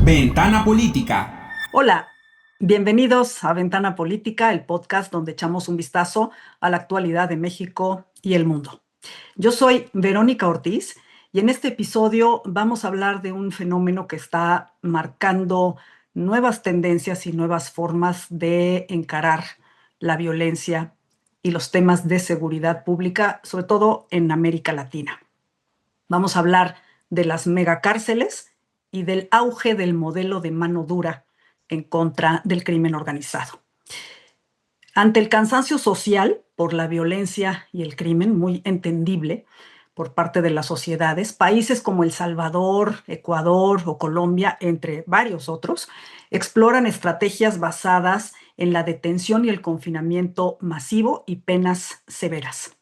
Ventana Política. Hola, bienvenidos a Ventana Política, el podcast donde echamos un vistazo a la actualidad de México y el mundo. Yo soy Verónica Ortiz y en este episodio vamos a hablar de un fenómeno que está marcando nuevas tendencias y nuevas formas de encarar la violencia y los temas de seguridad pública, sobre todo en América Latina. Vamos a hablar de las megacárceles y del auge del modelo de mano dura en contra del crimen organizado. Ante el cansancio social por la violencia y el crimen, muy entendible por parte de las sociedades, países como El Salvador, Ecuador o Colombia, entre varios otros, exploran estrategias basadas en la detención y el confinamiento masivo y penas severas.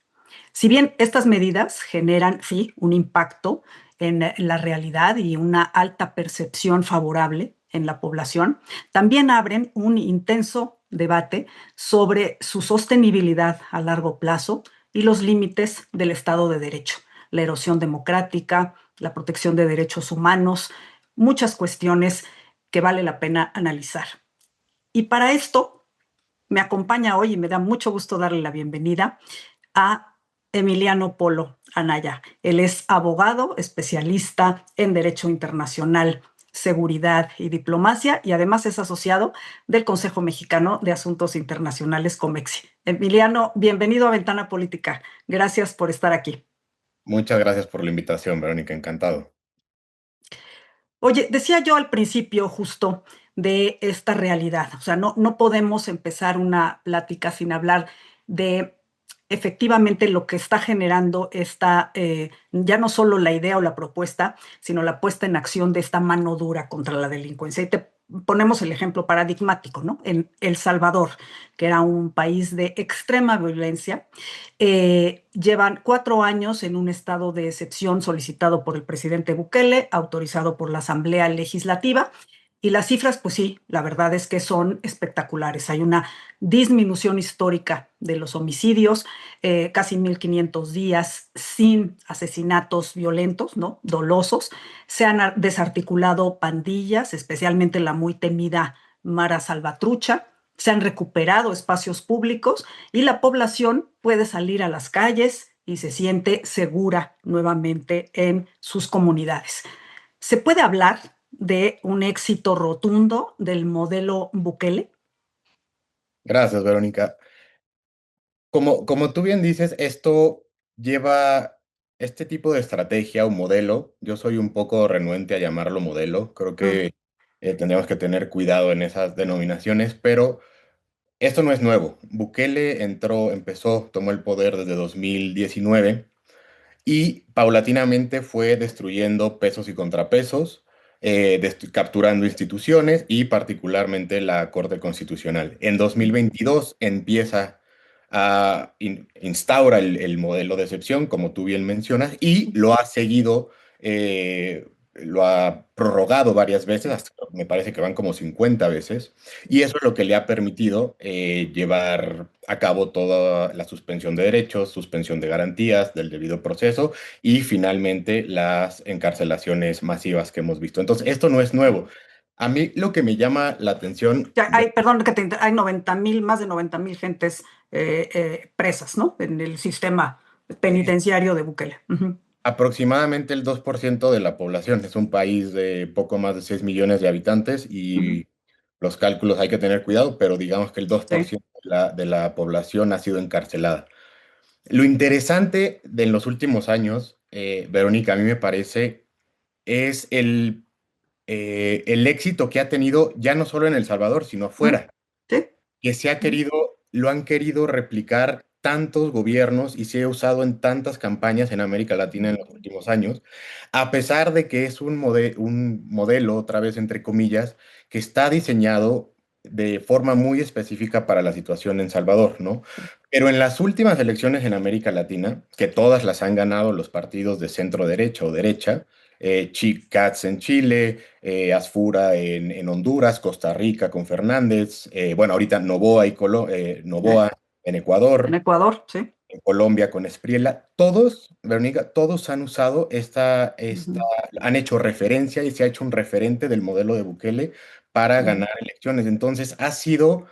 Si bien estas medidas generan, sí, un impacto en la realidad y una alta percepción favorable en la población, también abren un intenso debate sobre su sostenibilidad a largo plazo y los límites del Estado de Derecho, la erosión democrática, la protección de derechos humanos, muchas cuestiones que vale la pena analizar. Y para esto me acompaña hoy y me da mucho gusto darle la bienvenida a Emiliano Polo Anaya. Él es abogado, especialista en Derecho Internacional, Seguridad y Diplomacia y además es asociado del Consejo Mexicano de Asuntos Internacionales, COMEXI. Emiliano, bienvenido a Ventana Política. Gracias por estar aquí. Muchas gracias por la invitación, Verónica, encantado. Oye, decía yo al principio justo de esta realidad, o sea, no podemos empezar una plática sin hablar de efectivamente lo que está generando ya no solo la idea o la propuesta, sino la puesta en acción de esta mano dura contra la delincuencia. Y te ponemos el ejemplo paradigmático, ¿no? En El Salvador, que era un país de extrema violencia, llevan 4 años en un estado de excepción solicitado por el presidente Bukele, autorizado por la Asamblea Legislativa, y las cifras, pues sí, la verdad es que son espectaculares. Hay una disminución histórica de los homicidios, casi 1,500 días sin asesinatos violentos, ¿no? Dolosos. Se han desarticulado pandillas, especialmente la muy temida Mara Salvatrucha. Se han recuperado espacios públicos y la población puede salir a las calles y se siente segura nuevamente en sus comunidades. ¿Se puede hablar de un éxito rotundo del modelo Bukele? Gracias, Verónica. Como tú bien dices, esto lleva este tipo de estrategia o modelo. Yo soy un poco renuente a llamarlo modelo. Creo Mm, que tendríamos que tener cuidado en esas denominaciones, pero esto no es nuevo. Bukele tomó el poder desde 2019 y paulatinamente fue destruyendo pesos y contrapesos, capturando instituciones y particularmente la Corte Constitucional. En 2022 instaura el modelo de excepción, como tú bien mencionas, y lo ha seguido, lo ha prorrogado varias veces, hasta me parece que van como 50 veces, y eso es lo que le ha permitido llevar a cabo toda la suspensión de derechos, suspensión de garantías, del debido proceso y finalmente las encarcelaciones masivas que hemos visto. Entonces, esto no es nuevo. A mí lo que me llama la atención, Perdón que hay 90,000, más de 90,000 gentes presas, ¿no? En el sistema penitenciario de Bukele. Ujú. aproximadamente el 2% de la población es un país de poco más de 6 millones de habitantes Ujú. y los cálculos hay que tener cuidado, pero digamos que el dos por Sí. ciento de la población ha sido encarcelada. Lo interesante de en los últimos años, Verónica, a mí me parece, es el éxito que ha tenido ya no solo en El Salvador, sino Mm, afuera, sí. que lo han querido replicar tantos gobiernos y se ha usado en tantas campañas en América Latina en los últimos años, a pesar de que es un modelo, otra vez entre comillas, que está diseñado de forma muy específica para la situación en Salvador, ¿no? Pero en las últimas elecciones en América Latina, que todas las han ganado los partidos de centro derecha o derecha, Chic Katz en Chile, Asfura en Honduras, Costa Rica con Fernández, bueno, ahorita Novoa Eh, Novoa en en Ecuador, Ecuador, sí. en Colombia con Espriella, todos, Verónica, todos han usado Ujú, han hecho referencia y se ha hecho un referente del modelo de Bukele para ujú, ganar elecciones. Entonces, ha sido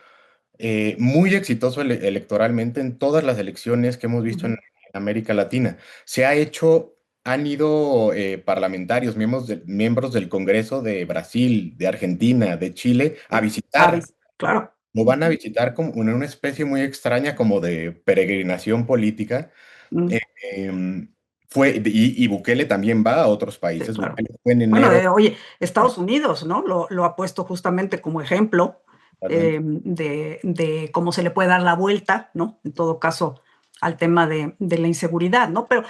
muy exitoso electoralmente en todas las elecciones que hemos visto ujú. en América Latina. Se ha hecho, han ido parlamentarios, miembros del Congreso de Brasil, de Argentina, de Chile, a Sí. visitar. Aves, claro. Lo van a Ujú, visitar como en una especie muy extraña como de peregrinación política. mm, Eh, y Bukele también va a otros sí, países. claro. Bukele fue en Bueno, enero. oye, Estados Unidos, ¿no? Lo ha puesto justamente como ejemplo Totalmente. de cómo se le puede dar la vuelta, ¿no? En todo caso, al tema de la inseguridad, ¿no? Pero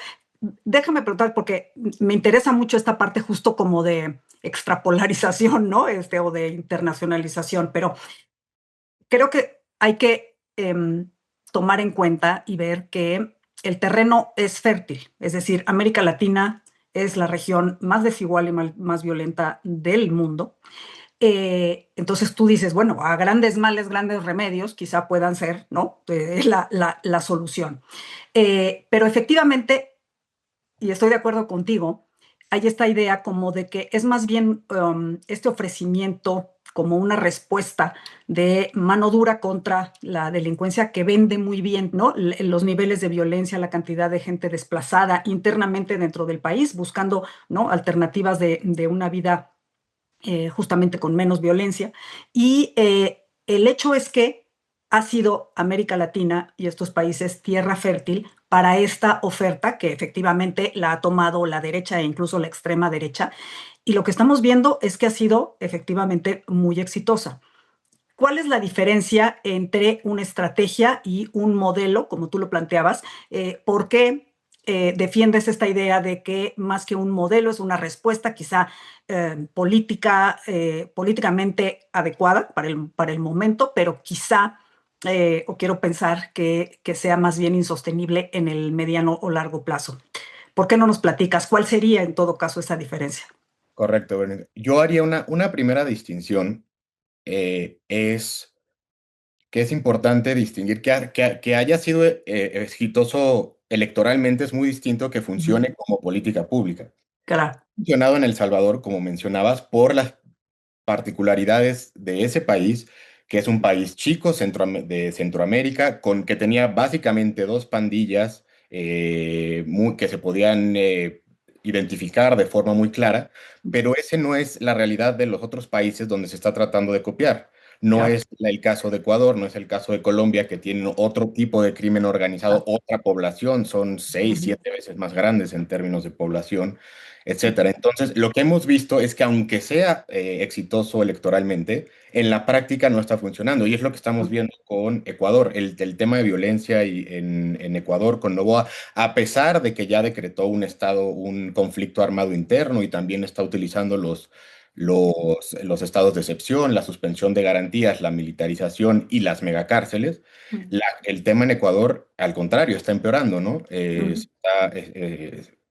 déjame preguntar, porque me interesa mucho esta parte justo como de extrapolarización, ¿no? O de internacionalización, pero creo que hay que tomar en cuenta y ver que el terreno es fértil, es decir, América Latina es la región más desigual y más violenta del mundo. Entonces tú dices, bueno, a grandes males, grandes remedios, quizá puedan ser, ¿no? La solución. Pero efectivamente, y estoy de acuerdo contigo, hay esta idea como de que es más bien este ofrecimiento como una respuesta de mano dura contra la delincuencia que vende muy bien, ¿no? Los niveles de violencia, la cantidad de gente desplazada internamente dentro del país, buscando, ¿no? Alternativas de una vida justamente con menos violencia. Y el hecho es que ha sido América Latina y estos países tierra fértil para esta oferta que efectivamente la ha tomado la derecha e incluso la extrema derecha. Y lo que estamos viendo es que ha sido efectivamente muy exitosa. ¿Cuál es la diferencia entre una estrategia y un modelo, como tú lo planteabas? ¿Por qué defiendes esta idea de que más que un modelo es una respuesta quizá políticamente adecuada para el momento, pero quizá, o quiero pensar que sea más bien insostenible en el mediano o largo plazo? ¿Por qué no nos platicas? ¿Cuál sería en todo caso esa diferencia? Correcto, Verónica. Yo haría una primera distinción. Es que es importante distinguir que haya sido exitoso electoralmente es muy distinto que Ujú. funcione como política pública. Claro. Funcionado en El Salvador, como mencionabas, por las particularidades de ese país, que es un país chico de Centroamérica, que tenía básicamente dos pandillas que se podían identificar de forma muy clara, pero ese no es la realidad de los otros países donde se está tratando de copiar. No Claro. es el caso de Ecuador, no es el caso de Colombia, que tienen otro tipo de crimen organizado, Claro. otra población, son seis, Ujú. siete veces más grandes en términos de población, etcétera. Entonces, lo que hemos visto es que aunque sea exitoso electoralmente, en la práctica no está funcionando. Y es lo que estamos viendo con Ecuador. El tema de violencia en Ecuador con Noboa, a pesar de que ya decretó un conflicto armado interno y también está utilizando los estados de excepción, la suspensión de garantías, la militarización y las megacárceles, el tema en Ecuador, al contrario, está empeorando, ¿no? Ujú.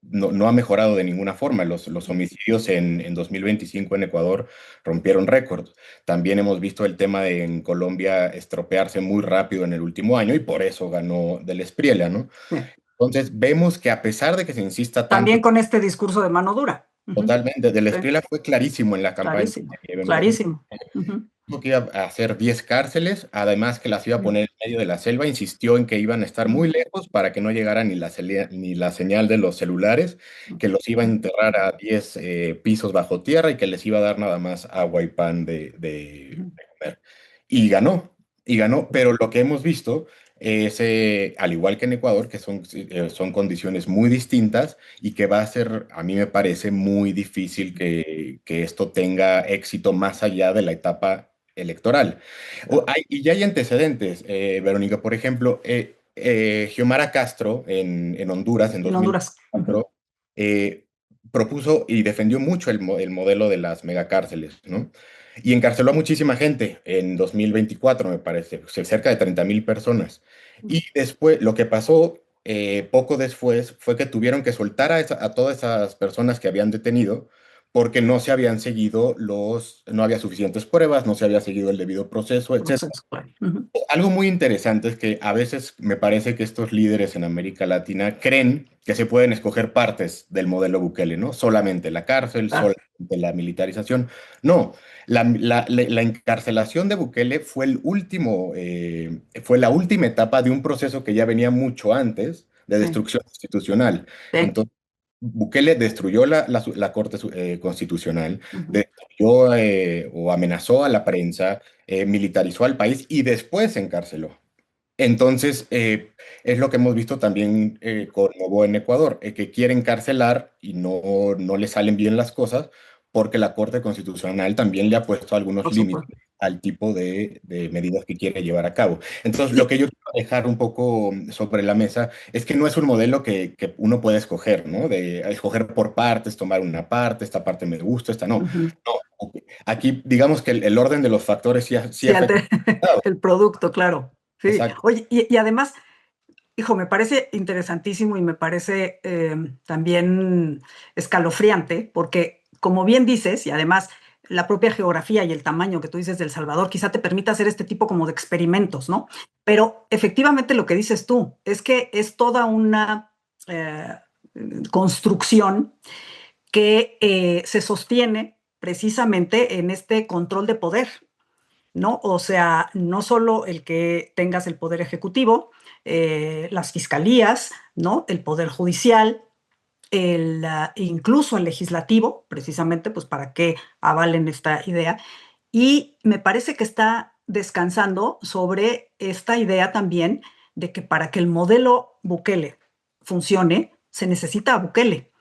No ha mejorado de ninguna forma. Los homicidios en 2025 en Ecuador rompieron récords. También hemos visto el tema de en Colombia estropearse muy rápido en el último año y por eso ganó Del Espriella, ¿no? Sí. Entonces vemos que a pesar de que se insista tanto, También con este discurso de mano dura. Ujú. totalmente, Del Sí, Espriella fue clarísimo en la campaña. clarísimo, clarísimo. Ujú. Dijo que iba a hacer 10 cárceles, además que las iba a Ujú. poner en medio de la selva, insistió en que iban a estar muy lejos para que no llegara ni la señal de los celulares, que los iba a enterrar a 10 pisos bajo tierra y que les iba a dar nada más agua y pan Ujú. de comer. Y ganó, pero lo que hemos visto es, al igual que en Ecuador, que son condiciones muy distintas y que va a ser, a mí me parece, muy difícil que esto tenga éxito más allá de la etapa electoral. Y ya hay antecedentes, Verónica, por ejemplo, Xiomara Castro en Honduras en En Honduras. Ujú. 2004 eh, propuso y defendió mucho el modelo de las megacárceles, ¿no? Y encarceló a muchísima gente en 2024, me parece, cerca de 30.000 personas. Y después, lo que pasó poco después fue que tuvieron que soltar a todas esas personas que habían detenido porque no se habían seguido no había suficientes pruebas, no se había seguido el debido proceso, etcétera. Proceso, claro. Ujú. Algo muy interesante es que a veces me parece que estos líderes en América Latina creen que se pueden escoger partes del modelo Bukele, ¿no? Solamente la cárcel, Ah, solamente la militarización. No, la encarcelación de Bukele fue fue la última etapa de un proceso que ya venía mucho antes de sí, destrucción institucional. sí. Entonces, Bukele destruyó la Corte Constitucional, Ujú. destruyó o amenazó a la prensa, militarizó al país y después se encarceló. Entonces, es lo que hemos visto también con Novo en Ecuador, que quiere encarcelar y no le salen bien las cosas porque la Corte Constitucional también le ha puesto algunos Por límites supuesto. al tipo de medidas que quiere llevar a cabo. Entonces, lo Sí, que yo quiero dejar un poco sobre la mesa es que no es un modelo que uno puede escoger, ¿no? De escoger por partes, tomar una parte, esta parte me gusta, esta no. ujú. No, aquí digamos que el orden de los factores sí Sí, afecta. el producto, claro. Sí. Exacto. Oye, y además, hijo, me parece interesantísimo y me parece también escalofriante, porque como bien dices, y además la propia geografía y el tamaño que tú dices del Salvador quizá te permita hacer este tipo como de experimentos, ¿no? Pero efectivamente lo que dices tú es que es toda una construcción que se sostiene precisamente en este control de poder, ¿no? O sea, no solo el que tengas el poder ejecutivo, las fiscalías, ¿no? El poder judicial, incluso el legislativo, precisamente, pues para que avalen esta idea. Y me parece que está descansando sobre esta idea también de que para que el modelo Bukele funcione, se necesita a Bukele.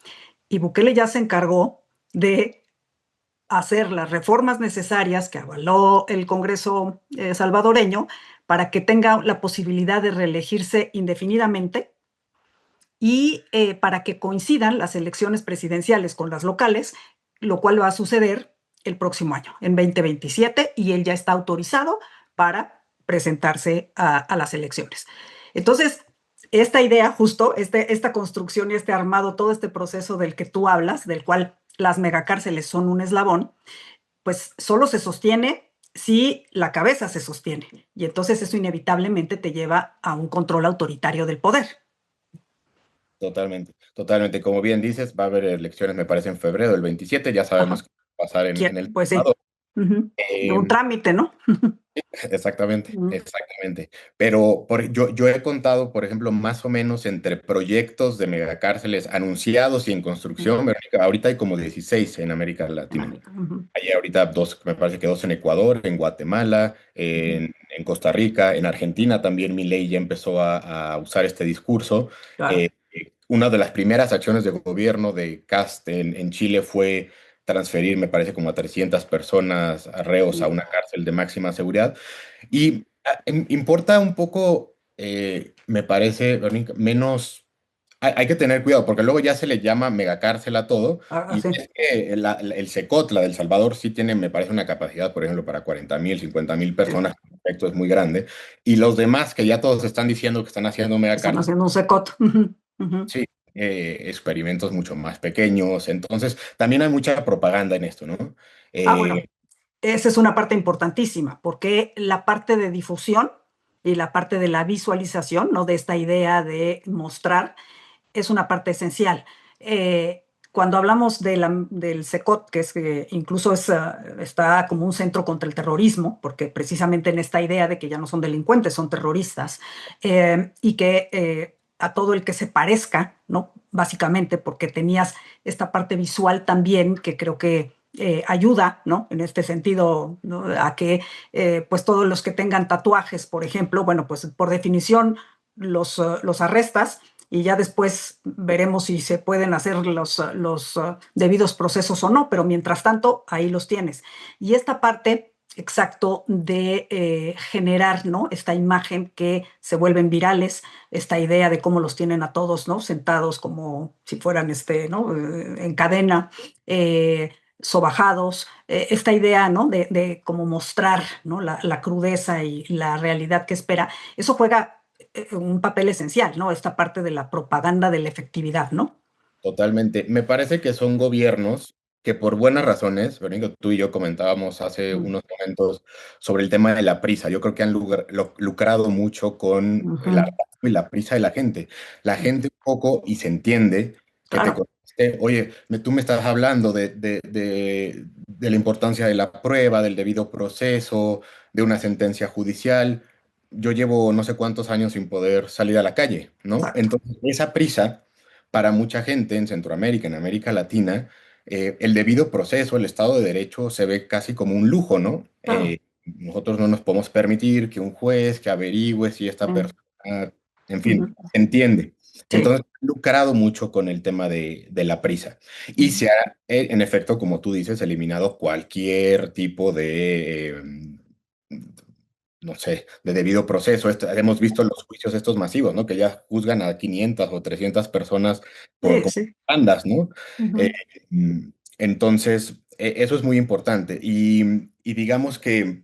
Y Bukele ya se encargó de hacer las reformas necesarias que avaló el Congreso salvadoreño para que tenga la posibilidad de reelegirse indefinidamente y para que coincidan las elecciones presidenciales con las locales, lo cual va a suceder el próximo año, en 2027, y él ya está autorizado para presentarse a las elecciones. Entonces, esta idea, justo, esta construcción y este armado, todo este proceso del que tú hablas, del cual las megacárceles son un eslabón, pues solo se sostiene si la cabeza se sostiene. Y entonces eso inevitablemente te lleva a un control autoritario del poder. Totalmente, totalmente. Como bien dices, va a haber elecciones, me parece, en febrero del 27. Ya sabemos Ajá. qué va a pasar en El Pues sí. Salvador. Ujú. De un Eh, trámite, ¿no? exactamente, Ujú. exactamente. Pero yo he contado, por ejemplo, más o menos entre proyectos de megacárceles anunciados y en construcción, Verónica, ahorita hay como 16 en América Latina. Ujú. Hay ahorita dos, me parece que dos en Ecuador, en Guatemala, Ujú. en Costa Rica, en Argentina también Milei ya empezó a usar este discurso. Claro. Una de las primeras acciones de gobierno de Cast en Chile fue transferir, me parece, como a 300 personas, a reos, a Sí. una cárcel de máxima seguridad. Y importa un poco, me parece, Verónica, menos hay que tener cuidado, porque luego ya se le llama megacárcel a todo, y Sí. es que el Secot, la del Salvador, sí tiene, me parece, una capacidad, por ejemplo, para 40.000, 50.000 Sí. personas, esto es muy grande, y los demás que ya todos están diciendo que están haciendo Están megacárcel, haciendo un secot. Ujú. Ujú. sí, experimentos mucho más pequeños, entonces también hay mucha propaganda en esto, ¿no? Bueno, Eh, esa es una parte importantísima, porque la parte de difusión y la parte de la visualización, ¿no? De esta idea de mostrar, es una parte esencial. Cuando hablamos del SECOT, que es que incluso está como un centro contra el terrorismo, porque precisamente en esta idea de que ya no son delincuentes, son terroristas, y que a todo el que se parezca, ¿no? Básicamente, porque tenías esta parte visual también que creo que ayuda, ¿no? En este sentido, ¿no? A que pues todos los que tengan tatuajes, por ejemplo, bueno, pues por definición los arrestas y ya después veremos si se pueden hacer los debidos procesos o no, pero mientras tanto, ahí los tienes. Y esta parte, exacto, de generar, ¿no? Esta imagen que se vuelven virales, esta idea de cómo los tienen a todos, ¿no? Sentados como si fueran, ¿no? En cadena, sobajados, esta idea, ¿no? De cómo mostrar, ¿no? La crudeza y la realidad que espera, eso juega un papel esencial, ¿no? Esta parte de la propaganda de la efectividad, ¿no? Totalmente. Me parece que son gobiernos que por buenas razones, Verónica, tú y yo comentábamos hace Mm, unos momentos sobre el tema de la prisa. Yo creo que han lucrado mucho con el ujú, hartazgo y la prisa de la gente. La mm, gente un poco, y se entiende, que te claro, conteste, oye, tú me estás hablando de la importancia de la prueba, del debido proceso, de una sentencia judicial. Yo llevo no sé cuántos años sin poder salir a la calle, ¿no? exacto. Entonces, esa prisa, para mucha gente en Centroamérica, en América Latina, el debido proceso, el Estado de Derecho se ve casi como un lujo, ¿no? Claro. Nosotros no nos podemos permitir que un juez que averigüe si esta Mm, persona, en ujú, fin, entiende. sí. Entonces, han lucrado mucho con el tema de la prisa. Y Ujú, se ha, en efecto, como tú dices, eliminado cualquier tipo no sé, de debido proceso. Hemos visto los juicios estos masivos, ¿no? Que ya juzgan a 500 o 300 personas por sí, como sí. bandas, ¿no? Eh, Ujú, entonces, eso es muy importante. Y digamos que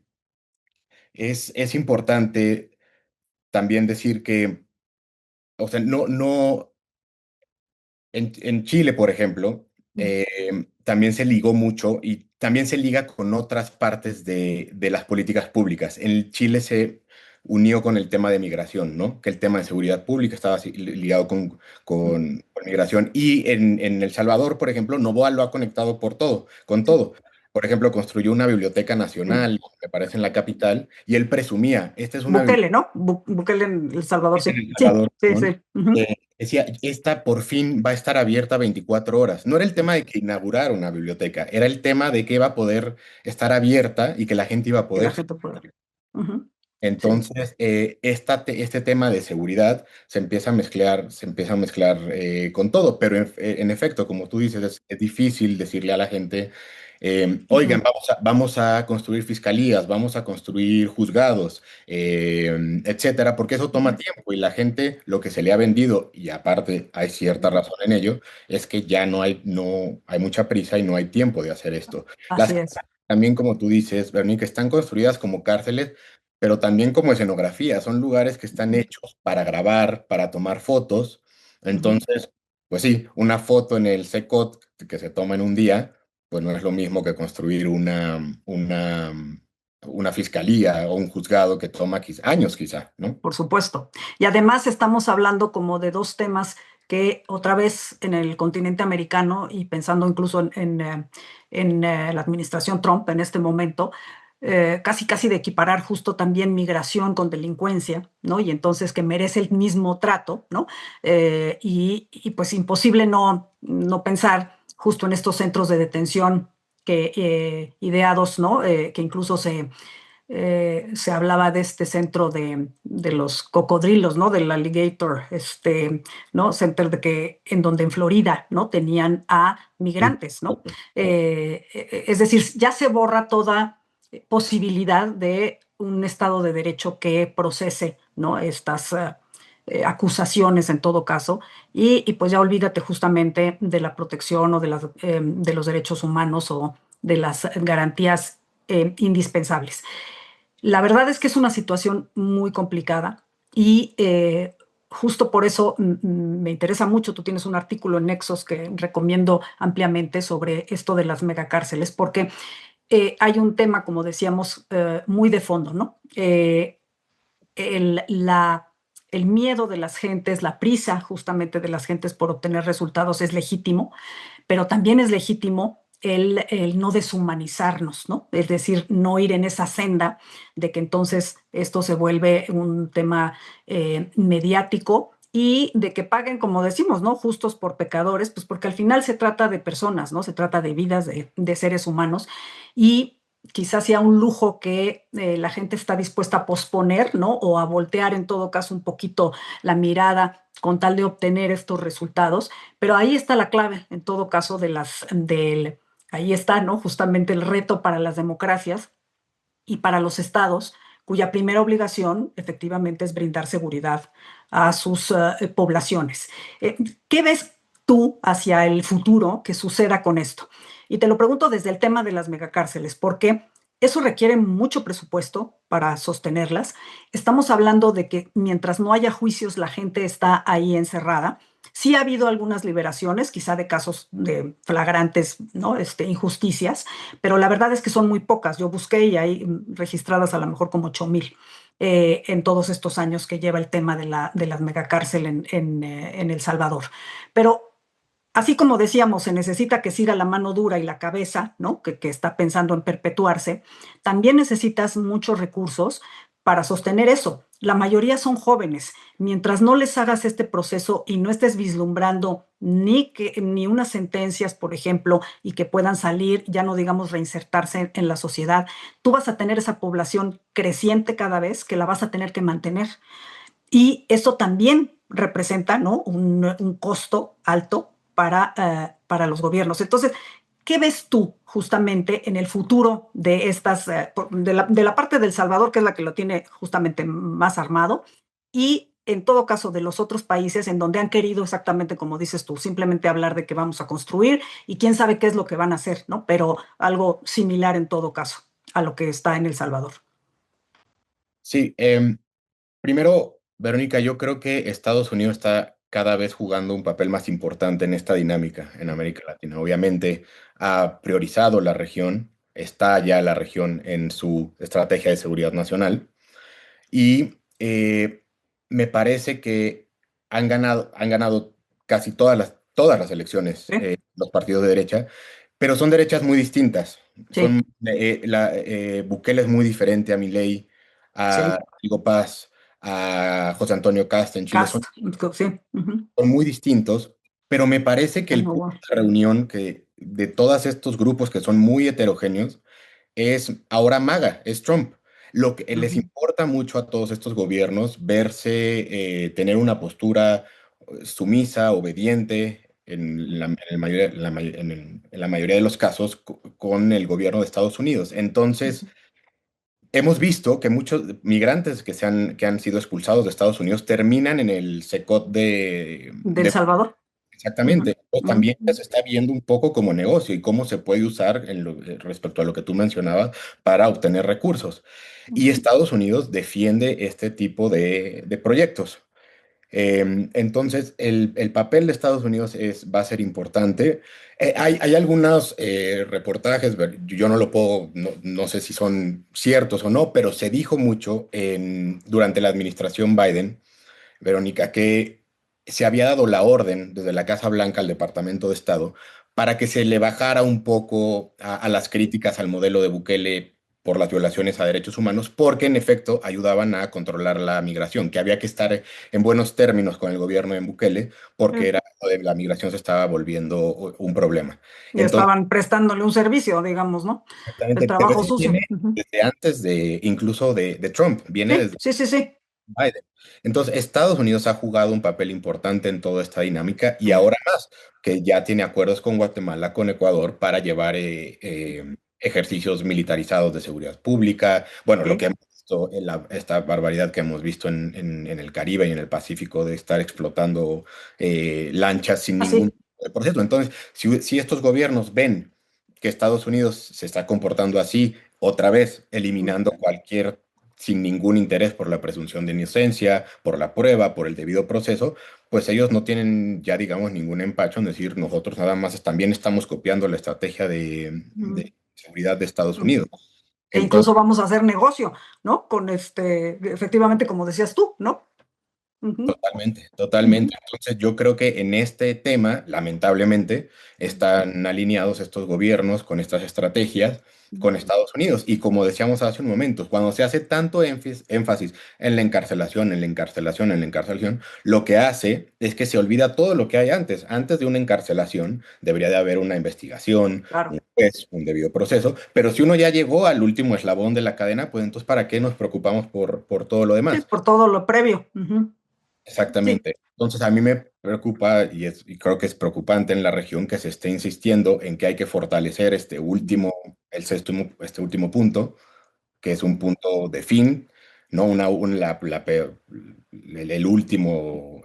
es importante también decir que, o sea, no, en Chile, por ejemplo, mm, también se ligó mucho y también se liga con otras partes de las políticas públicas. En Chile se unió con el tema de migración, ¿no? Que el tema de seguridad pública estaba ligado mm, con migración. Y en El Salvador, por ejemplo, Novoa lo ha conectado con sí, todo. Por ejemplo, construyó una biblioteca sí. nacional, me parece, en la capital, y él presumía, esta es una Bukele, ¿no? Bukele en El Salvador, en sí. El Sí, Salvador, sí, perdón, sí. Ujú, decía, esta por fin va a estar abierta 24 horas. No era el tema de que inaugurara una biblioteca, era el tema de que iba a poder estar abierta y que la gente iba a que la poder. gente pueda. Ujú, sí. Entonces, este tema de seguridad se empieza a mezclar con todo, pero en efecto, como tú dices, es difícil decirle a la gente, oigan, Ujú, vamos a construir fiscalías, vamos a construir juzgados, etcétera, porque eso toma ujú, tiempo y la gente lo que se le ha vendido, y aparte hay cierta ujú. razón en ello, es que ya no hay mucha prisa y no hay tiempo de hacer esto. Así Las es. también, como tú dices, Bernie, están construidas como cárceles pero también como escenografía. Son lugares que están Ujú, hechos para grabar, para tomar fotos. ujú. Entonces, pues sí, una foto en el Secot que se toma en un día, pues no es lo mismo que construir una fiscalía o un juzgado que toma años quizá, ¿no? Por supuesto. Y además estamos hablando como de dos temas que otra vez en el continente americano y pensando incluso en la administración Trump en este momento, casi casi de equiparar justo también migración con delincuencia, ¿no? Y entonces que merece el mismo trato, ¿no? Y pues imposible no pensar justo en estos centros de detención que ideados, ¿no? Que incluso se hablaba de este centro de los cocodrilos, ¿no? Del alligator, ¿no? Center en donde en Florida, ¿no? Tenían a Sí. migrantes, ¿no? Es decir, ya se borra toda posibilidad de un Estado de Derecho que procese, ¿no? Estas acusaciones en todo caso, y pues ya olvídate justamente de la protección o de los derechos humanos o de las garantías indispensables. La verdad es que es una situación muy complicada y justo por eso me interesa mucho. Tú tienes un artículo en Nexos que recomiendo ampliamente sobre esto de las megacárceles, porque hay un tema, como decíamos, muy de fondo, ¿no? El miedo de las gentes, la prisa justamente de las gentes por obtener resultados es legítimo, pero también es legítimo el no deshumanizarnos, ¿no? Es decir, no ir en esa senda de que entonces esto se vuelve un tema mediático y de que paguen, como decimos, ¿no? Justos por pecadores, pues porque al final se trata de personas, ¿no? Se trata de vidas de seres humanos y quizás sea un lujo que la gente está dispuesta a posponer, ¿no? O a voltear en todo caso un poquito la mirada con tal de obtener estos resultados, pero ahí está la clave, en todo caso, ahí está, ¿no? Justamente el reto para las democracias y para los estados, cuya primera obligación efectivamente es brindar seguridad a sus poblaciones. Eh, ¿Qué ves tú hacia el futuro que suceda con esto? Y te lo pregunto desde el tema de las megacárceles, porque eso requiere mucho presupuesto para sostenerlas. Estamos hablando de que mientras no haya juicios, la gente está ahí encerrada Sí ha habido algunas liberaciones, quizá de casos de flagrantes, ¿no? Injusticias, pero la verdad es que son muy pocas. Yo busqué y hay registradas a lo mejor como 8,000 en todos estos años que lleva el tema de la megacárcel en El Salvador. Pero así como decíamos, se necesita que siga la mano dura y la cabeza, ¿no? Que está pensando en perpetuarse, también necesitas muchos recursos para sostener eso. La mayoría son jóvenes. Mientras no les hagas este proceso y no estés vislumbrando ni unas sentencias, por ejemplo, y que puedan salir, ya no digamos reinsertarse en la sociedad, tú vas a tener esa población creciente cada vez que la vas a tener que mantener. Y eso también representa, ¿no? Un costo alto para los gobiernos. Entonces, ¿qué ves tú justamente en el futuro de estas, de la parte del Salvador, que es la que lo tiene justamente más armado, y en todo caso de los otros países en donde han querido exactamente como dices tú, simplemente hablar de que vamos a construir y quién sabe qué es lo que van a hacer, ¿no? Pero algo similar en todo caso a lo que está en El Salvador. Sí, primero, Verónica, yo creo que Estados Unidos está cada vez jugando un papel más importante en esta dinámica en América Latina. Obviamente ha priorizado la región, está ya la región en su estrategia de seguridad nacional y me parece que han ganado casi todas las elecciones ¿Sí? los partidos de derecha, pero son derechas muy distintas. Sí, Bukele es muy diferente a Milei, a sí. Rodrigo Paz, a José Antonio Cast en Chile, Cast, sí. Ujú. son muy distintos, pero me parece que Es el muy punto bueno. de reunión de todos estos grupos que son muy heterogéneos es ahora MAGA, es Trump. Lo que les Ujú. importa mucho a todos estos gobiernos tener una postura sumisa, obediente, en la mayoría de los casos con el gobierno de Estados Unidos. Entonces, Ujú. hemos visto que muchos migrantes que han sido expulsados de Estados Unidos terminan en el SECOT Del Salvador. Ujú. Exactamente. Pues también Ujú. se está viendo un poco como negocio y cómo se puede usar respecto a lo que tú mencionabas para obtener recursos. Y Ujú. Estados Unidos defiende este tipo de proyectos. Entonces, el papel de Estados Unidos va a ser importante. Hay algunos reportajes, yo no lo puedo, no sé si son ciertos o no, pero se dijo mucho durante la administración Biden, Verónica, que se había dado la orden desde la Casa Blanca al Departamento de Estado para que se le bajara un poco a las críticas al modelo de Bukele por las violaciones a derechos humanos, porque en efecto ayudaban a controlar la migración, que había que estar en buenos términos con el gobierno de Bukele, porque Sí. la migración se estaba volviendo un problema. Y Entonces, estaban prestándole un servicio, digamos, ¿no? El exactamente, pero trabajo eso sucio. viene Ujú. desde antes incluso de Trump, viene Sí, desde sí, sí, sí. Biden. Entonces, Estados Unidos ha jugado un papel importante en toda esta dinámica y Sí. ahora más, que ya tiene acuerdos con Guatemala, con Ecuador, para llevar ejercicios militarizados de seguridad pública. Bueno, lo que Sí. hemos visto, esta barbaridad que hemos visto en el Caribe y en el Pacífico de estar explotando lanchas sin ningún Así. proceso. Entonces, si estos gobiernos ven que Estados Unidos se está comportando así, otra vez eliminando cualquier sin ningún interés por la presunción de inocencia, por la prueba, por el debido proceso, pues ellos no tienen ya, digamos, ningún empacho en decir nosotros nada más también estamos copiando la estrategia Ujú. de seguridad de Estados Ujú. Unidos. Que Entonces, incluso vamos a hacer negocio, ¿no? Con efectivamente, como decías tú, ¿no? Ujú. totalmente, totalmente. Ujú. Entonces yo creo que en este tema, lamentablemente, están alineados estos gobiernos con estas estrategias con Estados Unidos. Y como decíamos hace un momento, cuando se hace tanto énfasis en la encarcelación, en la encarcelación, en la encarcelación, lo que hace es que se olvida todo lo que hay antes. Antes de una encarcelación debería de haber una investigación, Claro. un juez, un debido proceso. Pero si uno ya llegó al último eslabón de la cadena, pues entonces ¿para qué nos preocupamos por todo lo Sí, demás? por todo lo previo. Ujú. Sí. Exactamente. Entonces a mí me preocupa y creo que es preocupante en la región que se esté insistiendo en que hay que fortalecer Ujú. este último punto, que es un punto de fin, no el último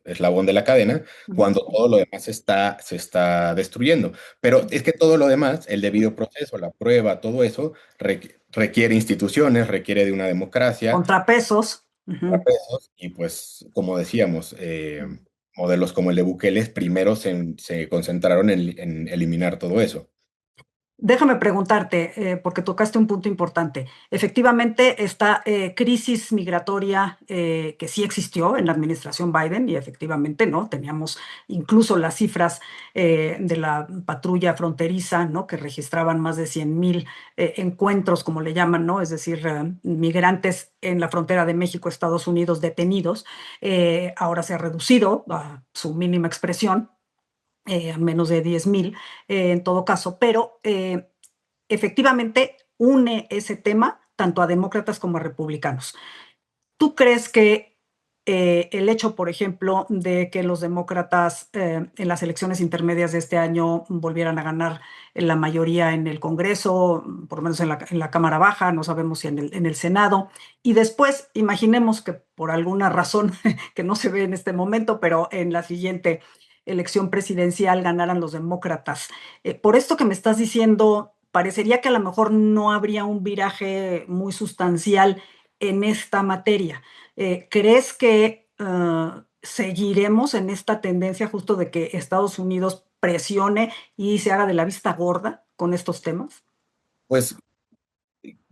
eslabón de la cadena, Ujú. cuando todo lo demás se está destruyendo. Pero es que todo lo demás, el debido proceso, la prueba, todo eso, requiere instituciones, requiere de una democracia Contrapesos. Ujú. contrapesos y pues como decíamos, modelos como el de Bukele primero se concentraron en eliminar todo eso. Déjame preguntarte, porque tocaste un punto importante. Efectivamente, esta crisis migratoria que sí existió en la administración Biden, y efectivamente, ¿no? Teníamos incluso las cifras de la patrulla fronteriza, ¿no? Que registraban más de 100,000 encuentros, como le llaman, ¿no? Es decir, migrantes en la frontera de México, Estados Unidos detenidos. Ahora se ha reducido a su mínima expresión, a menos de 10,000 en todo caso, pero efectivamente une ese tema tanto a demócratas como a republicanos. ¿Tú crees que el hecho, por ejemplo, de que los demócratas en las elecciones intermedias de este año volvieran a ganar la mayoría en el Congreso, por lo menos en la Cámara Baja, no sabemos si en el Senado, y después imaginemos que por alguna razón que no se ve en este momento, pero en la siguiente elección presidencial ganaran los demócratas? Por esto que me estás diciendo, parecería que a lo mejor no habría un viraje muy sustancial en esta materia. ¿Crees que seguiremos en esta tendencia justo de que Estados Unidos presione y se haga de la vista gorda con estos temas? Pues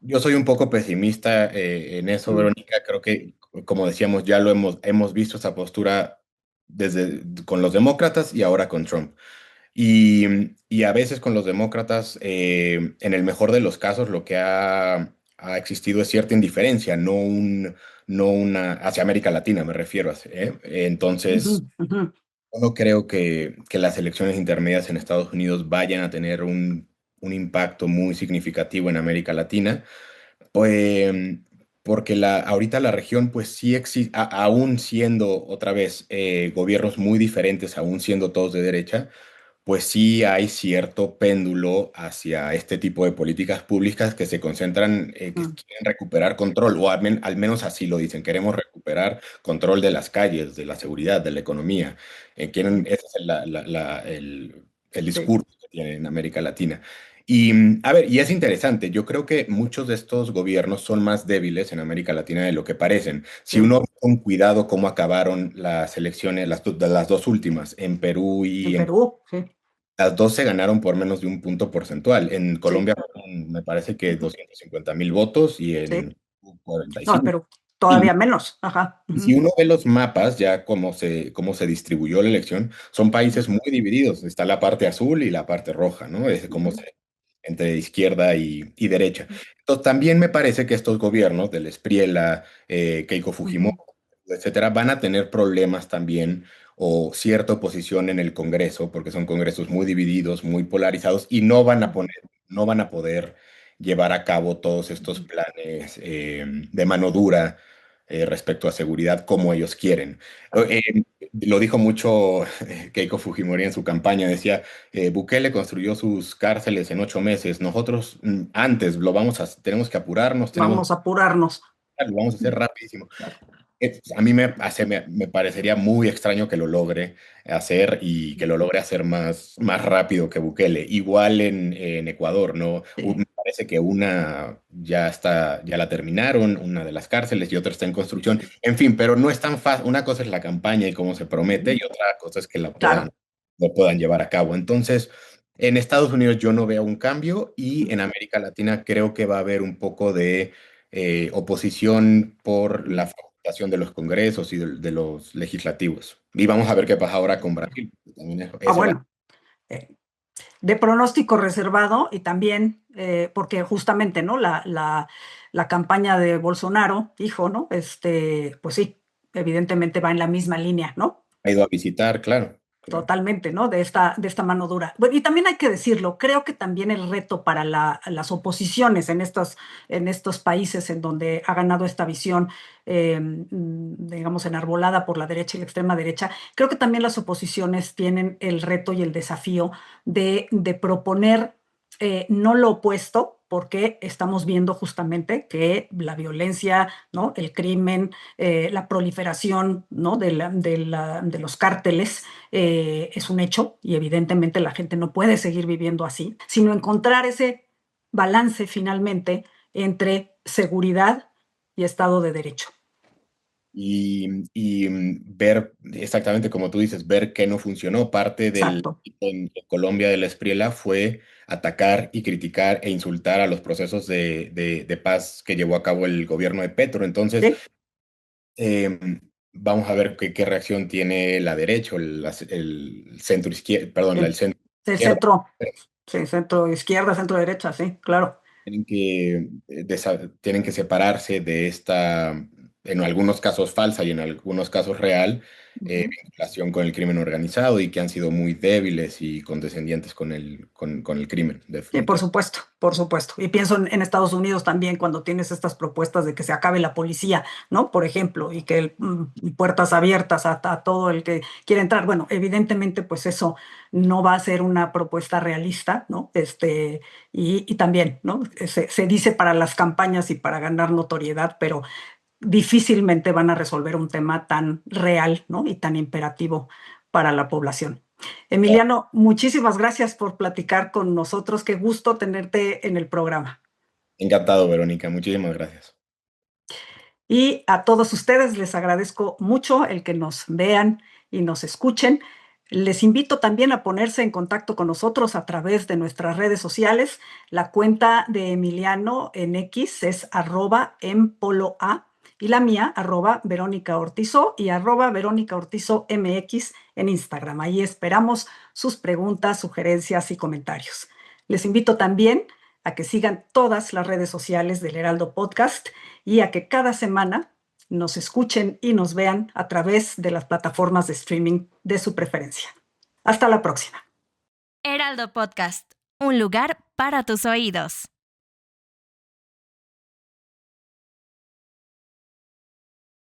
yo soy un poco pesimista en eso, Mm, Verónica. Creo que, como decíamos, ya hemos visto esa postura desde con los demócratas y ahora con Trump. Y a veces con los demócratas, en el mejor de los casos, lo que ha existido es cierta indiferencia, no una, hacia América Latina me refiero. Entonces, ujú, ujú, yo no creo que las elecciones intermedias en Estados Unidos vayan a tener un impacto muy significativo en América Latina. Pues, porque ahorita la región, pues sí existe, aún siendo otra vez gobiernos muy diferentes, aún siendo todos de derecha, pues sí hay cierto péndulo hacia este tipo de políticas públicas que se concentran, que ujú. quieren recuperar control, o al menos así lo dicen, queremos recuperar control de las calles, de la seguridad, de la economía. Ese es el Sí, discurso que tienen en América Latina. Y a ver, y es interesante, yo creo que muchos de estos gobiernos son más débiles en América Latina de lo que parecen. Si sí. uno ve con cuidado cómo acabaron las elecciones, las dos últimas, en Perú En y en Perú, sí, las dos se ganaron por menos de un punto porcentual. En sí, Colombia fueron, me parece que ujú, 250,000 votos y sí. en No, en 45. Perú Y, todavía menos. Ajá. y si Ujú, uno ve los mapas, ya cómo se distribuyó la elección, son países muy divididos. Está la parte azul y la parte roja, ¿no? Es como ujú, entre izquierda y derecha. Entonces, también me parece que estos gobiernos del Espriella, Keiko Fujimori, ujú, etcétera, van a tener problemas también o cierta oposición en el Congreso, porque son congresos muy divididos, muy polarizados, y no van a poder llevar a cabo todos estos ujú, planes de mano dura respecto a seguridad como ellos quieren. Lo dijo mucho Keiko Fujimori en su campaña, decía, Bukele construyó sus cárceles en 8 meses, nosotros antes tenemos que apurarnos, vamos a apurarnos. lo vamos a hacer rapidísimo. Claro. A mí me parecería muy extraño que lo logre hacer y que lo logre hacer más rápido que Bukele. Igual en Ecuador, ¿no? Sí. Me parece que una ya la terminaron, una de las cárceles y otra está en construcción. En fin, pero no es tan fácil. Una cosa es la campaña y cómo se promete y Ujú, otra cosa es que claro. lo puedan llevar a cabo. Entonces, en Estados Unidos yo no veo un cambio y en América Latina creo que va a haber un poco de oposición por la fragmentación de los congresos y de los legislativos. Y vamos a ver qué pasa ahora con Brasil. También Ah, eso va. bueno. eh, de pronóstico reservado y también porque justamente, ¿no? La campaña de Bolsonaro, hijo, ¿no? Pues sí, evidentemente va en la misma línea, ¿no? Ha ido a visitar, claro. Claro. Totalmente, ¿no? De esta mano dura. Bueno, y también hay que decirlo, creo que también el reto para las oposiciones en estos países en donde ha ganado esta visión, digamos, enarbolada por la derecha y la extrema derecha, creo que también las oposiciones tienen el reto y el desafío de proponer no lo opuesto, porque estamos viendo justamente que la violencia, ¿no? El crimen, la proliferación, ¿no? De los cárteles es un hecho y evidentemente la gente no puede seguir viviendo así, sino encontrar ese balance finalmente entre seguridad y Estado de Derecho. ver exactamente como tú dices, ver qué no funcionó. Parte del Exacto. en Colombia del Espriella fue atacar y criticar e insultar a los procesos de paz que llevó a cabo el gobierno de Petro. Entonces, Sí, vamos a ver qué reacción tiene la derecha, o el centro izquierda, perdón, el el, centro el izquierda. centro, sí, centro izquierda, centro derecha, sí, claro. Tienen que separarse de esta, en algunos casos falsa y en algunos casos real, Ujú. vinculación con el crimen organizado, y que han sido muy débiles y condescendientes con el crimen de Sí, por frontera. supuesto, por supuesto. Y pienso en Estados Unidos también cuando tienes estas propuestas de que se acabe la policía, ¿no? Por ejemplo, y que puertas abiertas a todo el que quiere entrar. Bueno, evidentemente, pues eso no va a ser una propuesta realista, ¿no? Y también, ¿no? Se dice para las campañas y para ganar notoriedad, pero difícilmente van a resolver un tema tan real, ¿no? Y tan imperativo para la población. Emiliano, muchísimas gracias por platicar con nosotros. Qué gusto tenerte en el programa. Encantado, Verónica. Muchísimas gracias. Y a todos ustedes les agradezco mucho el que nos vean y nos escuchen. Les invito también a ponerse en contacto con nosotros a través de nuestras redes sociales. La cuenta de Emiliano en X es @empoloa y la mía @Verónica Ortizo y @Verónica Ortizo MX en Instagram. Ahí esperamos sus preguntas, sugerencias y comentarios. Les invito también a que sigan todas las redes sociales del Heraldo Podcast y a que cada semana nos escuchen y nos vean a través de las plataformas de streaming de su preferencia. Hasta la próxima. Heraldo Podcast, un lugar para tus oídos.